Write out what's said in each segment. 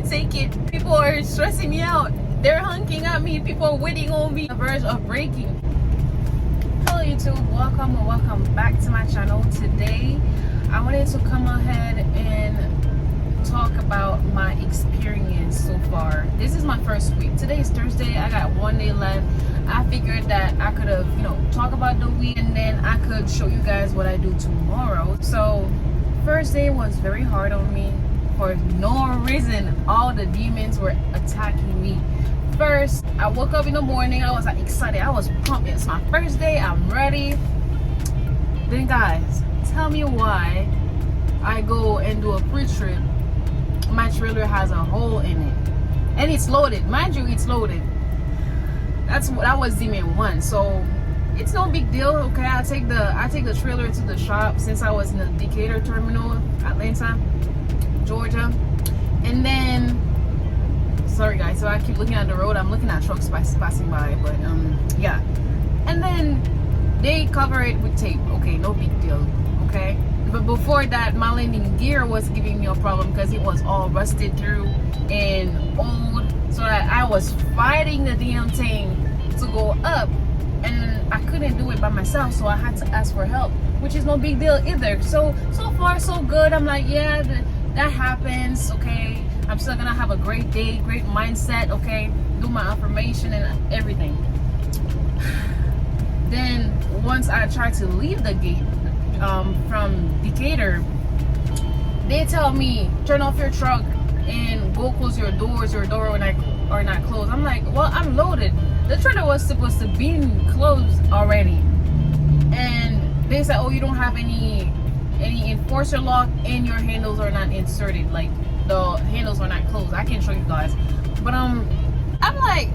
take it. People are stressing me out. They're honking at me. People are waiting on me. On the verge of breaking. Hello YouTube, welcome or welcome back to my channel. Today I wanted to come ahead and talk about my experience so far. This is my first week. Today is Thursday. I got one day left. I figured that I could have, talk about the week and then I could show you guys what I do tomorrow. So first day was very hard on me for no reason. All the demons were attacking me. First, I woke up in the morning. I was like excited. I was pumped. It's my first day. I'm ready. Then guys, tell me why I go and do a pre-trip. My trailer has a hole in it, and it's loaded. Mind you, it's loaded. That was demon one. So it's no big deal. Okay, I take the trailer to the shop since I was in the Decatur terminal, Atlanta, Georgia, and then. Sorry guys, so I keep looking at the road. I'm looking at trucks passing by, but yeah. And then they cover it with tape. Okay, no big deal. Okay, but before that, my landing gear was giving me a problem because it was all rusted through and old. So I was fighting the damn thing to go up, and I couldn't do it by myself. So I had to ask for help, which is no big deal either. So far so good. I'm like, yeah, that happens. Okay. I'm still gonna have a great day, great mindset, okay? Do my affirmation and everything. Then once I try to leave the gate from Decatur, they tell me turn off your truck and go close your doors. Your door are not closed. I'm like, well, I'm loaded. The trailer was supposed to be closed already, and they said, oh, you don't have any enforcer lock and your handles are not inserted. Like, the handles are not closed. I can show you guys, but I'm like,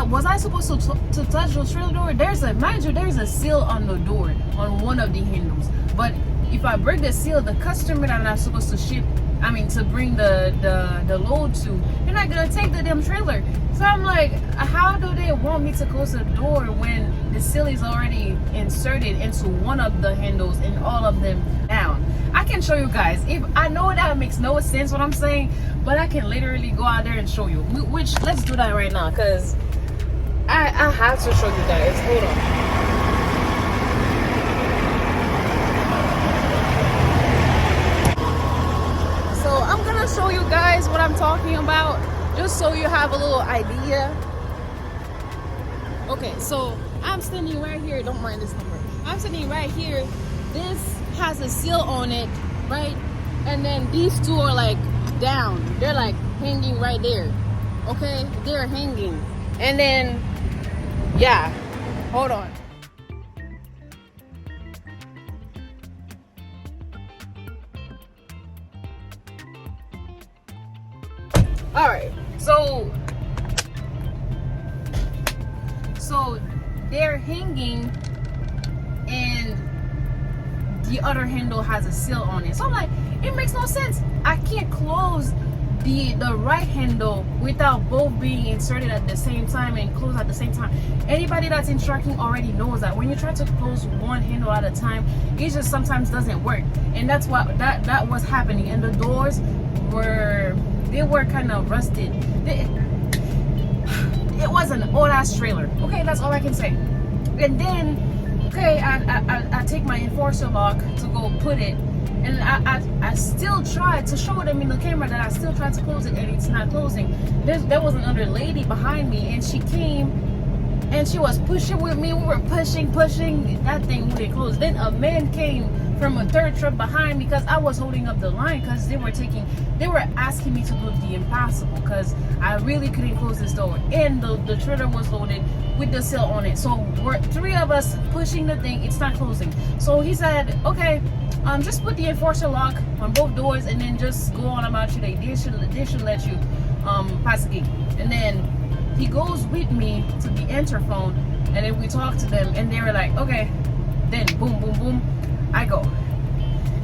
was I supposed to touch the trailer door? Mind you, there's a seal on the door on one of the handles, but if I break the seal, the customer that I'm supposed to bring the load to, they're not gonna take the damn trailer. So I'm like, how do they want me to close the door when the seal is already inserted into one of the handles and all of them down? I can show you guys. If I know that makes no sense what I'm saying, but I can literally go out there and show you. Which, let's do that right now, because I have to show you guys. Hold on. So I'm gonna show you guys what I'm talking about, just so you have a little idea. Okay, so I'm standing right here. Don't mind this number. I'm standing right here. This has a seal on it, right? And then these two are like down. They're like hanging right there. Okay, they're hanging. And then, yeah, hold on. All right, so they're hanging and the other handle has a seal on it. So I'm like, it makes no sense. I can't close the right handle without both being inserted at the same time and close at the same time. Anybody that's in trucking already knows that when you try to close one handle at a time, it just sometimes doesn't work. And that's what that was happening. And the doors were kind of rusted. It was an old ass trailer. Okay, that's all I can say. And then, okay, I take my enforcer lock to go put it, and I still tried to show them in the camera that I still tried to close it, and it's not closing. There was another lady behind me, and she came and she was pushing with me. We were pushing. That thing wouldn't close. Then a man came from a third truck behind me because I was holding up the line because they were asking me to do the impossible because I really couldn't close this door, and the trailer was loaded with the seal on it. So we're three of us pushing the thing. It's not closing. So he said, okay, just put the enforcer lock on both doors and then just go on about your day. They should let you pass the gate. And then he goes with me to the interphone, and then we talk to them, and they were like, okay. Then boom, boom, boom, I go.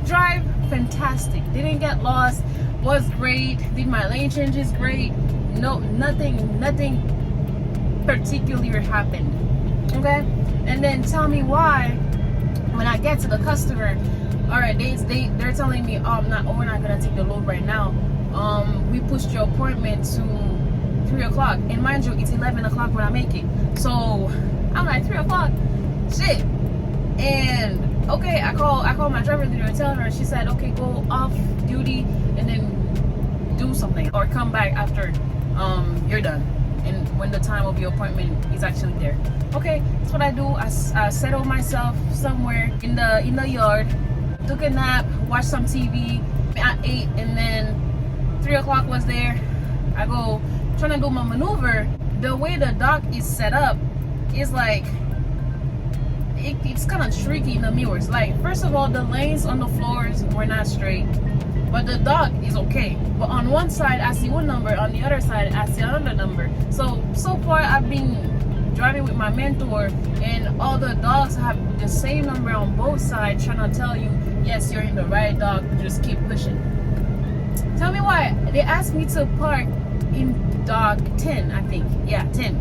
Drive, fantastic. Didn't get lost. Was great. Did my lane changes great. No, nothing particular happened. Okay? And then tell me why when I get to the customer, all right, they're telling me, oh, we're not gonna take the load right now. we pushed your appointment to 3 o'clock, and mind you, it's 11 o'clock when I make it. So I'm like, 3 o'clock, shit. And okay, I call my driver leader and tell her. She said, okay, go off duty and then do something, or come back after you're done, and when the time of your appointment is actually there. Okay, that's what I do. I settle myself somewhere in the yard, took a nap, watched some TV. I ate, and then 3 o'clock was there. I go trying to do my maneuver. The way the dock is set up is like it's kind of tricky in the mirrors. Like, first of all, the lanes on the floors were not straight, but the dock is okay. But on one side I see one number, on the other side I see another number. So far I've been driving with my mentor, and all the dogs have the same number on both sides, trying to tell you, yes, you're in the right dock, just keep pushing. Tell me why they asked me to park in dock 10, I think. Yeah, 10.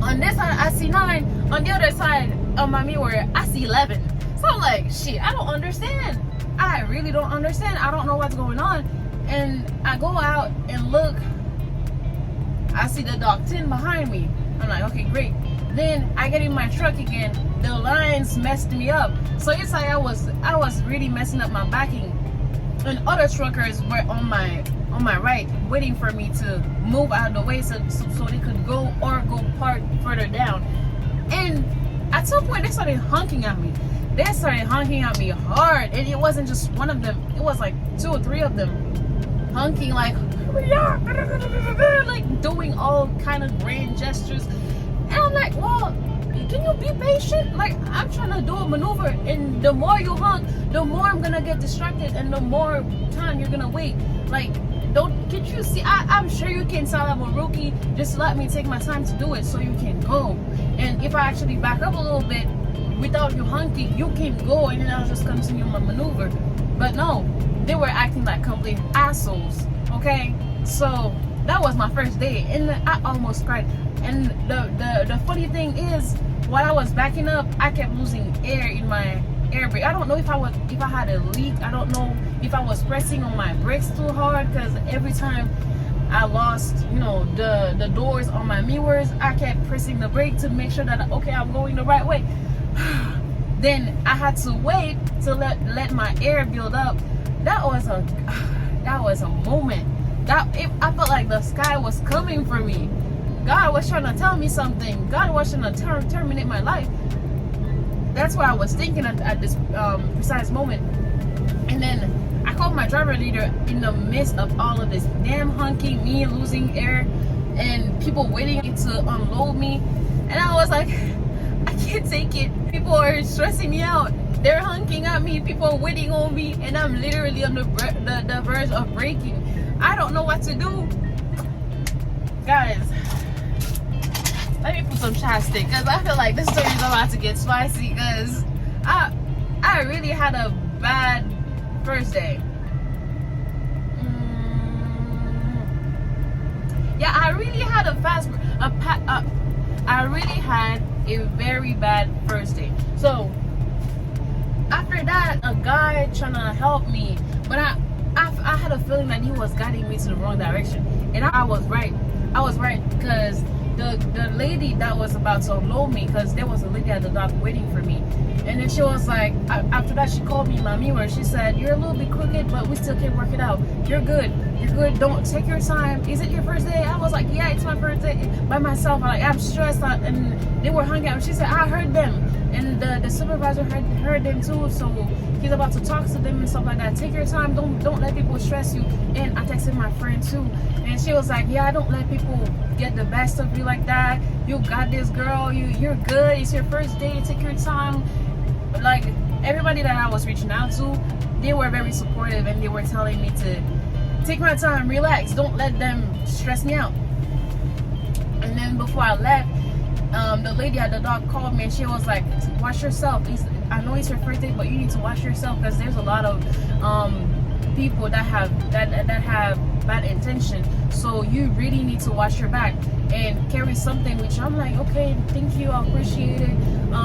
On this side I see 9, on the other side of my mirror I see 11. So I'm like, shit, I don't understand. I really don't understand. I don't know what's going on. And I go out and look, I see the dock 10 behind me. I'm like, okay, great. Then I get in my truck again. The lines messed me up. So it's like I was really messing up my backing. And other truckers were on my right, waiting for me to move out of the way so they could go park further down. And at some point they started honking at me. They started honking at me hard, and it wasn't just one of them. It was like 2 or 3 of them honking, like, like doing all kind of grand gestures. And I'm like, well, can you be patient? Like, I'm trying to do a maneuver, and the more you honk, the more I'm gonna get distracted, and the more time you're gonna wait. Like, can't you see? I'm sure you can tell I'm a rookie. Just let me take my time to do it so you can go. And if I actually back up a little bit without you honking, you can go, and then I'll just continue my maneuver. But no, they were acting like complete assholes. Okay, so that was my first day, and I almost cried. And the funny thing is, while I was backing up, I kept losing air in my air brake. I don't know if I had a leak. I don't know if I was pressing on my brakes too hard, because every time I lost, the doors on my mirrors, I kept pressing the brake to make sure that, okay, I'm going the right way. Then I had to wait to let my air build up. That was a moment. I felt like the sky was coming for me. God was trying to tell me something. God was trying to terminate my life. That's what I was thinking at this precise moment. And then I called my driver leader in the midst of all of this damn honking, me losing air, and people waiting to unload me. And I was like, I can't take it. People are stressing me out. They're honking at me. People are waiting on me, and I'm literally on the verge of breaking. I don't know what to do. Guys, let me put some chapstick, because I feel like this story is about to get spicy, because I really had a bad first day. Yeah, I really had a very bad first day. So after that, a guy trying to help me, but I had a feeling that he was guiding me to the wrong direction, and I was right. I was right, because the lady that was about to unload me, because there was a lady at the dock waiting for me, and then she was like, after that she called me in my mirror. She said, you're a little bit crooked, but we still can work it out. You're good, don't take your time. Is it your first day? I was like, yeah, it's my first day by myself. I'm stressed out. And they were hungry out. She said, I heard them, and the supervisor heard them too, so he's about to talk to them and stuff like that. Take your time, don't let people stress you. And I texted my friend too, and she was like, yeah, I don't let people get the best of you like that. You got this, girl. You're good. It's your first day. Take your time. Like, everybody that I was reaching out to, they were very supportive, and they were telling me to take my time, relax, don't let them stress me out. And then before I left, the lady at the dock called me, and she was like, wash yourself. I know it's your first day, but you need to wash yourself, because there's a lot of people that have bad intention. So you really need to watch your back and carry something with you. I'm like, okay, thank you, I appreciate it.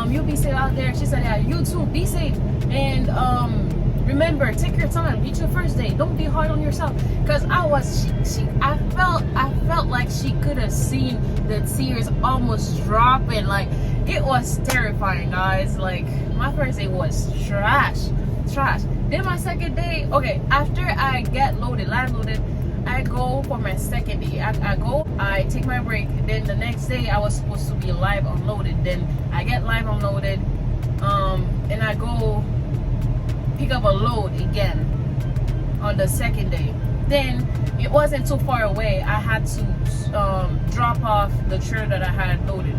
You be safe out there. She said, yeah, you too, be safe. And Remember, take your time. It's your first day. Don't be hard on yourself. Because I felt like she could have seen the tears almost dropping. Like, it was terrifying, guys. Like, my first day was trash. Then my second day, okay, after I get loaded, live loaded, I go for my second day. I take my break. Then the next day I was supposed to be live unloaded. Then I get live unloaded, and I go pick up a load again on the second day. Then it wasn't too far away. I had to drop off the trailer that I had loaded.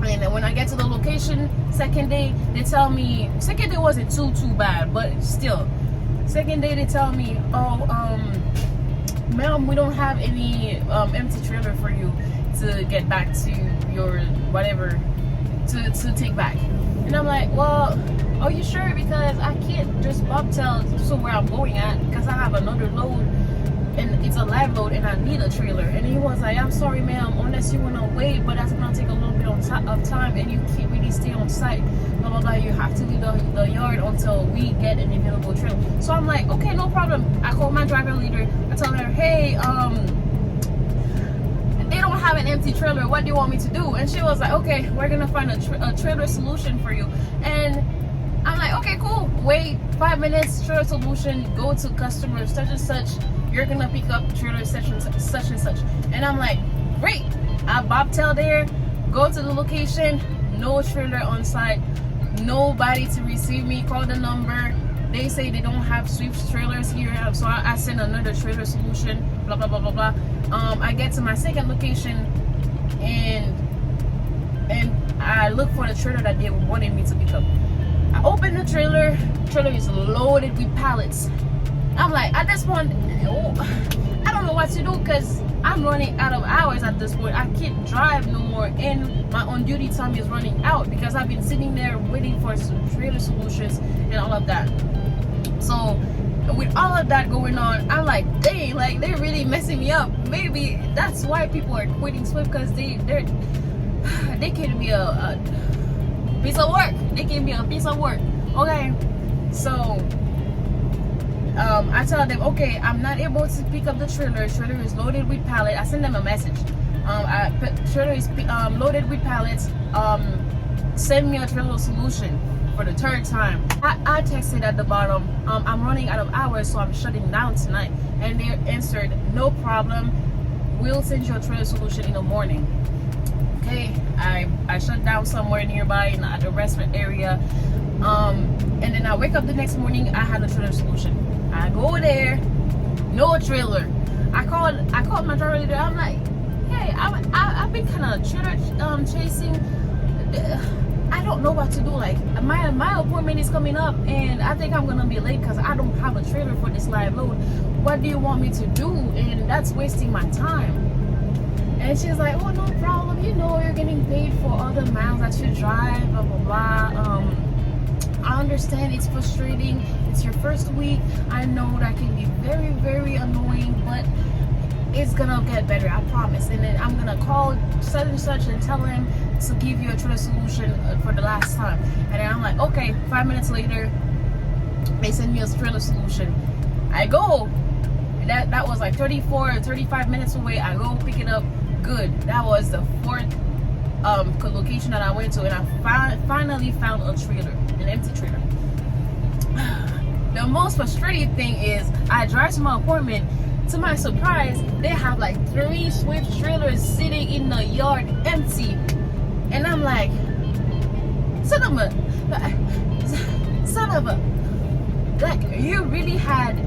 And then when I get to the location, second day, they tell me, second day wasn't too bad, but still, second day they tell me, oh, ma'am, we don't have any empty trailer for you to get back to your whatever to take back. And I'm like, well, are you sure? Because I can't just bobtail to where I'm going at, because I have another load and it's a live load and I need a trailer. And he was like, I'm sorry ma'am, unless you want to wait, but that's gonna take a little bit of time and you can't really stay on site, blah blah blah. You have to leave the yard until we get an available trailer. So I'm like, okay, no problem. I call my driver leader. I tell her, hey, they don't have an empty trailer. What do you want me to do? And she was like, okay, we're gonna find a trailer solution for you. And I'm like, okay, cool. Wait 5 minutes, trailer solution, go to customer such and such. You're gonna pick up trailer such and such. And I'm like, great. I bobtail there, go to the location, no trailer on site, nobody to receive me. Call the number. They say they don't have Swift trailers here, so I send another trailer solution, blah blah blah blah blah. I get to my second location and I look for the trailer that they wanted me to pick up. I open the trailer is loaded with pallets. I'm like, at this point, I don't know what to do, because I'm running out of hours at this point. I can't drive no more, and my on-duty time is running out because I've been sitting there waiting for some trailer solutions and all of that. So with all of that going on, I'm like, dang, like they're really messing me up. Maybe that's why people are quitting Swift, because they can be a piece of work. They can be a piece of work. Okay, so I tell them, okay, I'm not able to pick up the trailer. Trailer is loaded with pallets. I send them a message. Trailer is loaded with pallets. Send me a trailer solution for the third time. I texted at the bottom, I'm running out of hours, so I'm shutting down tonight. And they answered, no problem. We'll send you a trailer solution in the morning. Okay, I shut down somewhere nearby at the restaurant area. And then I wake up the next morning, I had a trailer solution. I go there, no trailer. I called my driver leader. I'm like, hey, I've been kind of trailer chasing. I don't know what to do. Like, my appointment is coming up and I think I'm gonna be late because I don't have a trailer for this live load. What do you want me to do? And that's wasting my time. And she's like, oh, no problem. You know, you're getting paid for all the miles that you drive, blah blah blah. I understand it's frustrating. It's your first week. I know that can be very, very annoying, but it's gonna get better, I promise. And then I'm gonna call such and such and tell him to give you a trailer solution for the last time. And then I'm like, okay. 5 minutes later, they send me a trailer solution. I go. That was like 34 or 35 minutes away. I go pick it up. Good. That was the fourth location that I went to, and I finally found a trailer, an empty trailer. The most frustrating thing is I drive to my appointment. To my surprise, they have like 3 Swift trailers sitting in the yard empty, and I'm like, son of a, like, you really had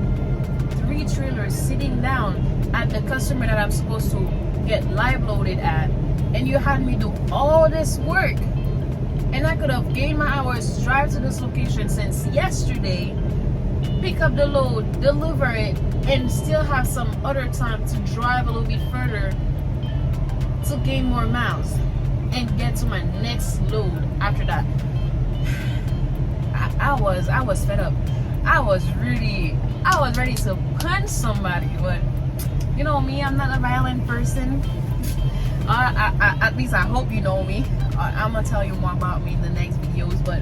3 trailers sitting down at the customer that I'm supposed to get live loaded at, and you had me do all this work, and I could have gained my hours, drive to this location since yesterday, pick up the load, deliver it, and still have some other time to drive a little bit further to gain more miles and get to my next load after that. I was fed up. I was ready to punch somebody, but you know me, I'm not a violent person. At least I hope you know me. I'm gonna tell you more about me in the next videos, but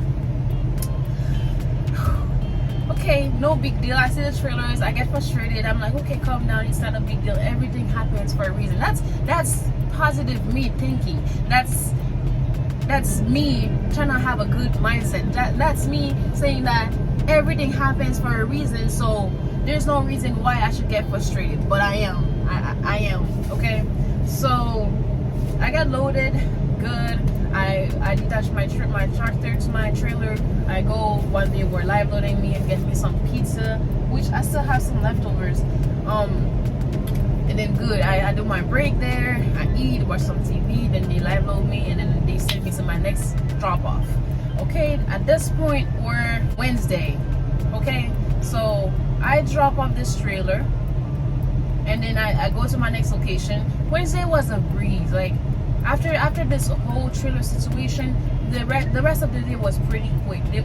okay, no big deal. I see the trailers, I get frustrated. I'm like, okay, calm down, it's not a big deal. Everything happens for a reason. That's positive me thinking. That's me trying to have a good mindset. That's me saying that everything happens for a reason, so there's no reason why I should get frustrated. But I am. I am. Okay. So I got loaded. Good. I detached my tractor to my trailer. I go while they were live loading me and get me some pizza, which I still have some leftovers. And then good, I do my break there. I eat, watch some TV. Then they live load me, and then they send me to my next drop off. Okay, at this point we're Wednesday. Okay, so I drop off this trailer, and then I go to my next location. Wednesday was a breeze. Like after this whole trailer situation, the rest of the day was pretty quick. They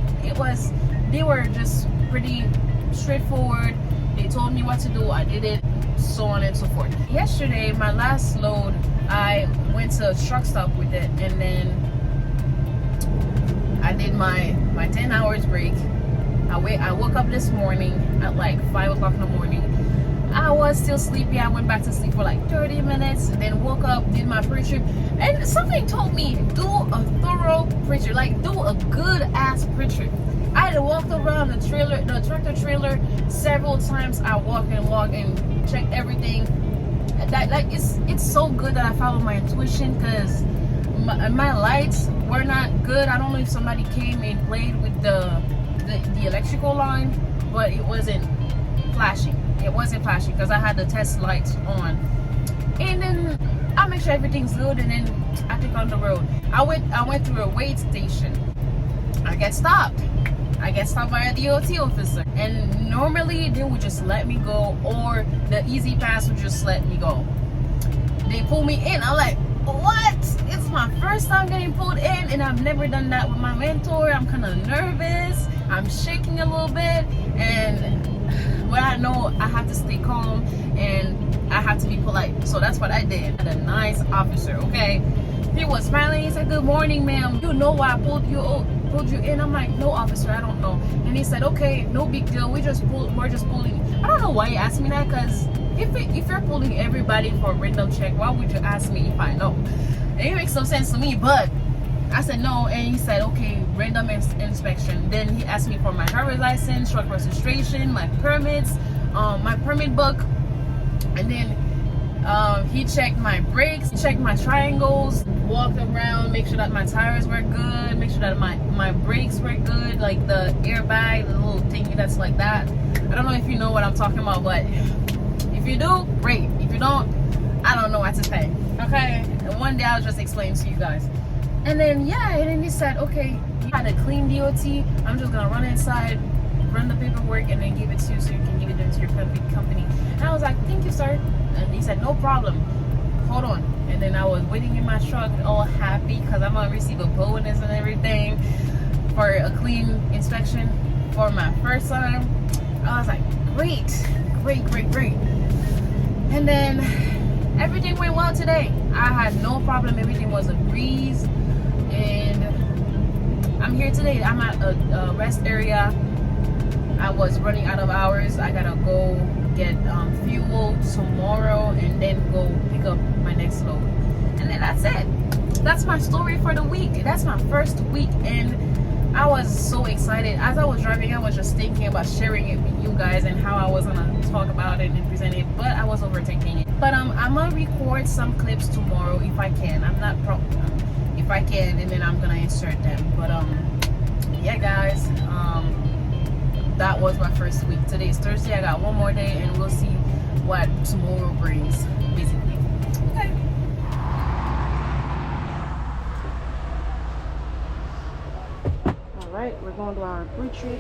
were just pretty straightforward. They told me what to do, I did it, so on and so forth. Yesterday, my last load, I went to a truck stop with it, and then I did my 10 hours break. I woke up this morning at like 5 o'clock in the morning. I was still sleepy. I went back to sleep for like 30 minutes, then woke up, did my pre-trip, and something told me, do a thorough pre-trip, like do a good ass pre-trip. I had walked around the tractor trailer several times. I walked and checked everything. That like it's so good that I follow my intuition, because my lights were not good. I don't know if somebody came and played with the electrical line, but it wasn't flashing. It wasn't flashing because I had the test lights on. And then I make sure everything's good, and then I take on the road. I went through a wait station. I get stopped by a DOT officer, and normally they would just let me go, or the Easy Pass would just let me go. They pull me in. I'm like, what? It's my first time getting pulled in, and I've never done that with my mentor. I'm kind of nervous. I'm shaking a little bit, and well, I know I have to stay calm and I have to be polite. So that's what I did. A nice officer, okay? He was smiling. He said, "Good morning, ma'am. You know why I pulled you in?" I'm like, "No, officer, I don't know." And he said, "Okay, no big deal. We're just pulling." I don't know why he asked me that, because if you're pulling everybody for a random check, why would you ask me if I know? And it makes no sense to me, but I said no, and he said, "Okay, random inspection." Then he asked me for my driver's license, truck registration, my permits, my permit book, and then he checked my brakes, checked my triangles, walked around, make sure that my tires were good, make sure that my brakes were good, like the airbag, the little thingy that's like that. I don't know if you know what I'm talking about, but if you do, great. If you don't, I don't know what to say. Okay, and one day I'll just explain to you guys. And then and then he said, "Okay, you had a clean DOT. I'm just gonna run inside, run the paperwork, and then give it to you so you can give it to your company." And I was like, "Thank you, sir." And he said, "No problem. Hold on." And then I was waiting in my truck, all happy, because I'm gonna receive a bonus and everything for a clean inspection for my first time. I was like, great. And then everything went well today. I had no problem. Everything was a breeze. And I'm here today. I'm at a rest area. I was running out of hours. I gotta go get fuel tomorrow, and then go pick up my next load. And then that's it. That's my story for the week. That's my first week, and I was so excited. As I was driving, I was just thinking about sharing it with you guys and how I was gonna talk about it and present it, but I was overthinking it. But I'm gonna record some clips tomorrow if I can. I'm not if I can, and then I'm gonna insert them. But yeah, guys, that was my first week. Today is Thursday. I got one more day, and we'll see what tomorrow brings, basically. Okay. All right, we're going to our retreat.